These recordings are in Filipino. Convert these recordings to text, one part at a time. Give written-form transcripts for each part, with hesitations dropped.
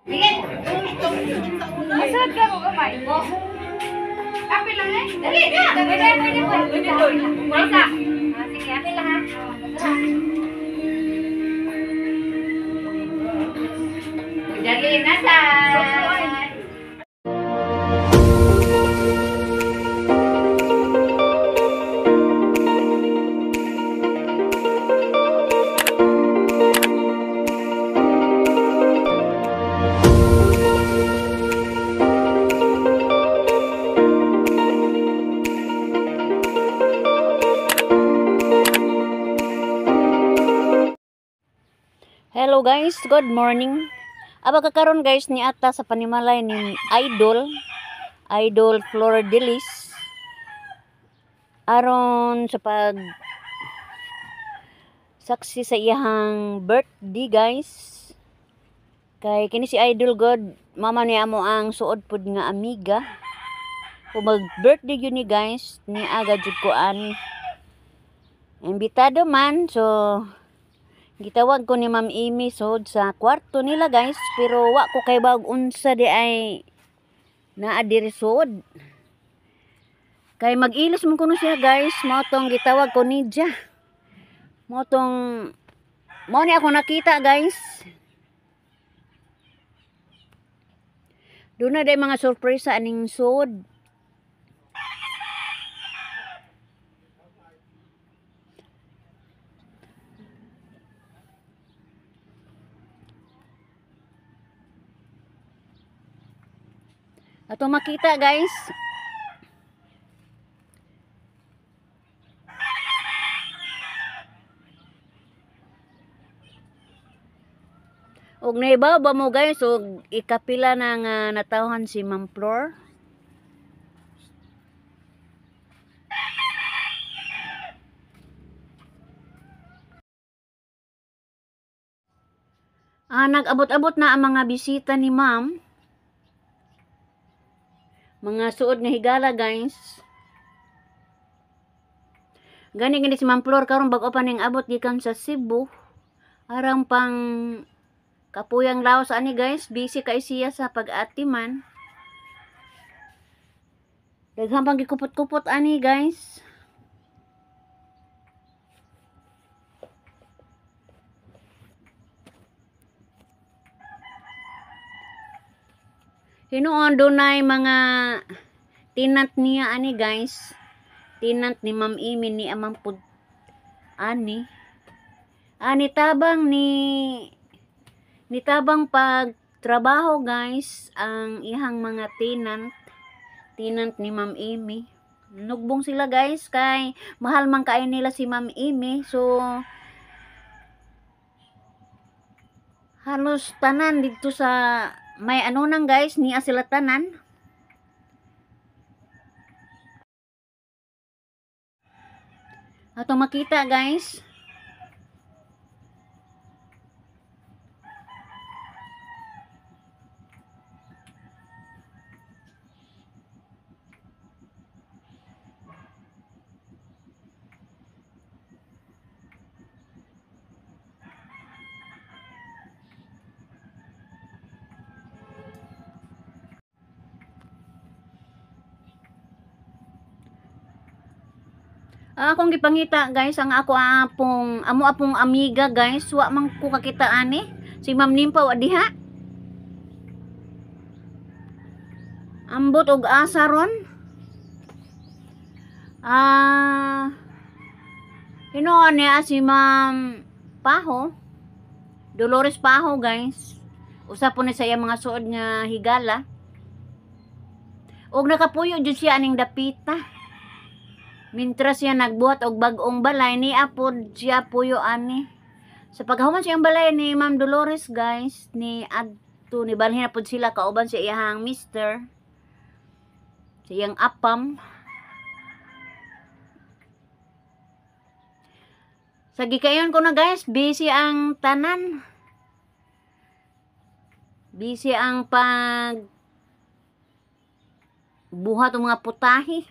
Sige. Masarap ka mo kamay mo. Kape lang eh. Dali na. Pwede po. Pwede po. Isa. Sige, kape lang ha. Dali na sa. Hello guys, good morning. Aba kakaron guys ni ata sa panimalay ni Idol Flor Delis. Aron sa pag saksi sa iyang birthday guys. Kay kini si Idol God, mama niya mo ang suod pud nga amiga. Kung mag-birthday yun ni guys, ni aga jud ko ani. Imbitado man, so gitawag ko ni Ma'am Amy sod sa kwarto nila guys, pero wa ko kay bag unsa di ay naa diri sod. Kay mag-ilos man kuno siya guys, mao tong gitawag ko ni Dia. Mao ni ako nakita guys. Doon na day mga sorpresa aning sod. Ato makita guys. Og naibaw ba mo guys og ikapila na nga natawhan si Ma'am Flor. Nag-abot-abot na ang mga bisita ni Ma'am. Mga suod nga higala guys. Gani si Ma'am Flor karon bag-o pa ning abot gikan sa Cebu. Arang pang kapuyang laos ani guys, busy kay siya sa pag-atiman. Daghang pang gikupot-kupot ani guys. Hinuon dunay mga tinant niya ani guys. Tinant ni Ma'am Amy ni amang pud ani. Tabang pag trabaho guys ang ihang mga tinant ni Ma'am Amy. Nugbong sila guys kay mahal man kaayo nila si Ma'am Amy. So halos tanan dito sa may ano nang guys, niya sila tanan. Ato makita guys. Akong gipangita guys ang amo apong amiga guys, wa man ko kakita ani si Ma'am Nimpa wa diha. Ambot og asa ron. Hinuon niya si Ma'am Paho, Dolores Paho guys. Usa po ni sa iya mga suod nga higala. Og nakapuyo jud siya aning dapita. Mintras siya nagbuhat og bag-ong balay ni apod siya puyo ani. Sa paghuman siyang balay ni Ma'am Dolores guys, ni adto ni balhin na pud sila kauban sa iyang mister. Sa iyang apam. Sa gikayon ko na guys, busy ang tanan. Busy ang pag buhat og mga putahe.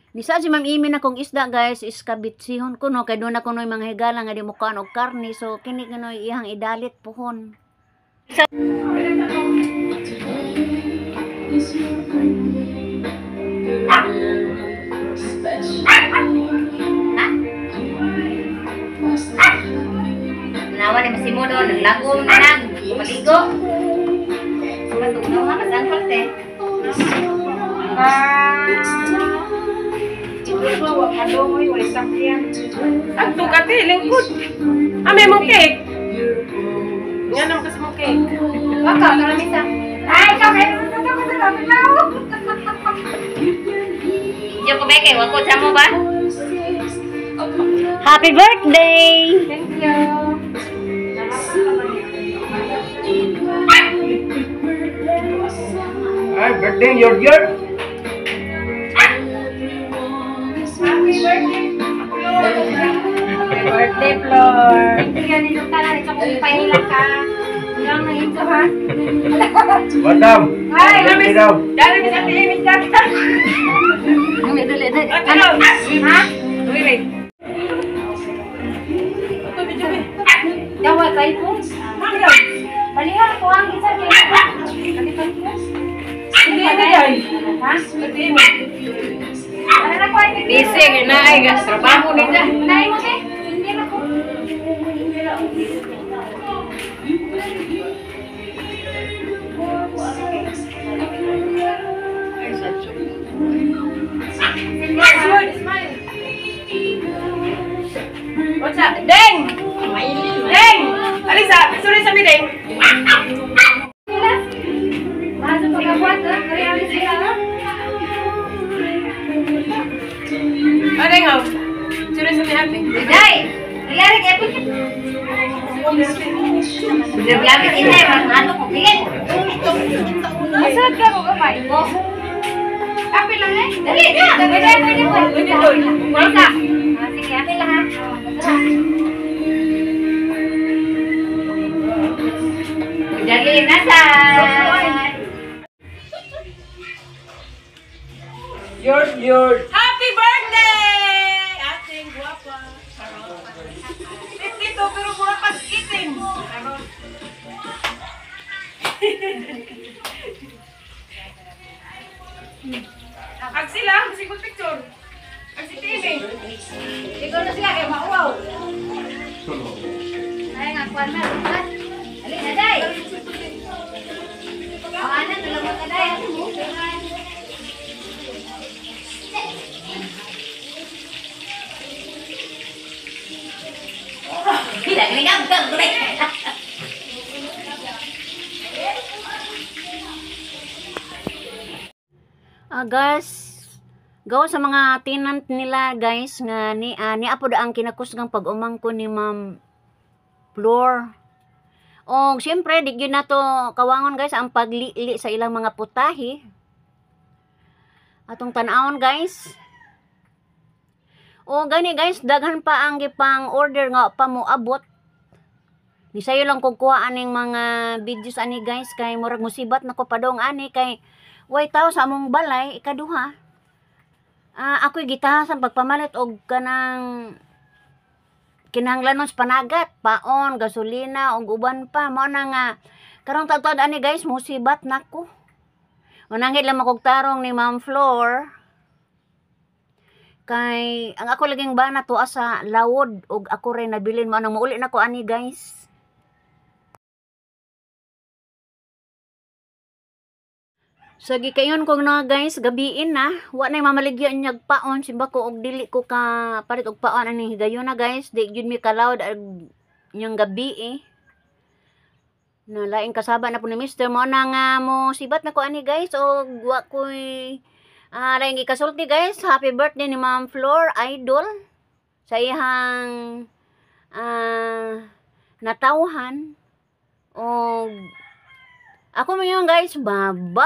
Nisa si Ma'am Imi na kong isda guys, is kabitsihon ko no, kay doon ako no yung mga higala nga di mo kaan og karne, so kini no iyang idalit pohon. Nawa ni Masimo doon, naglagom na lang, maligo. Matugnaw nga, masangkot eh. Ang tugati, lingkod. May mong cake. Yan ang kasi mong cake. Baka, karamisa. Ay, kami. Diyo ko ba kay wako sa mo ba? Happy birthday! Thank you. Ay, birthday, your Happy birthday, Flor. Thank you, nito ka na. Ito kong pahilang ka. Hanggang na ito, ha? Madam. Ay, Birthday daw. Dali, Miss Ate Amy, dali. Ano? Ha? Tuwiri. Ito, medyo eh. Dawa kayo po. Mami daw. Balihan ko ang isa kayo. Balihan ko. Hindi na yan. Ha? Ate Amy. Ano na ko ay Busy, ginaay, gas. Trabaho nila. Nay mo, te. Hindi na ko. What's up? Deng! Deng! Alisa, sorry sa mi, Deng. Masuk pagkabuat, ha? Kaya alis sila, ha? Deng, oh. Sorry sa mi, ate. Day! Nangyari kayo po siya. Labit inay, ano ko, bigyan. Masarap ka mo kamay mo. Kape lang eh. Dali, na. Pwede po. Pwede doon. Isa. Sige, kape lang ha. Dali na sa. Yours. Happy birthday! Ating guwapa. 52 pero mura pa itim. Ag sila, sigod picture. Ag si Timmy. Siguro na siya, kaya mauwaw. Ay nga, kuwan na. Dali na, Day. Ang anak, tulungan ka, Day. Tidak gagam guys. Guys, gawa sa mga tenant nila guys nga ni apo ang kinakusgang pag-umangko ni Ma'am Flor. O siyempre di gyud nato kawangon guys ang paglili sa ilang mga putahe. Atong tan-awon guys. O gani guys, daghan pa ang gipang order nga pa mo abot. Ni sayo lang kukuha aning mga videos ani guys kay murag musibat nako padong ani kay way tao sa among balay ikaduha. Ako'y gitahasan pagpamalit og kanang kinahanglanon sa panagat, paon, gasolina og uban pa mao na nga karong taud-taud ani guys musibat nako. Unangit lang makogtarong ni Ma'am Flor. Kay ang ako laging bana tuwa sa lawod og ako rin nabilin mo nang mauli na ko ani guys. So gikayon ko na guys gabiin na wa nay mamaligyan nyag paon simba ko og dili ko ka palit og paon ani higayon na guys di gyud mi kalawd nyang gabi eh. Na laing kasaba na po ni Mr. mo na nga mo sibat na ko ani guys og wa koy laing ikasulti guys, happy birthday ni Ma'am Flor, idol. Sa ihang natawhan. O ako mo yun guys, bye-bye!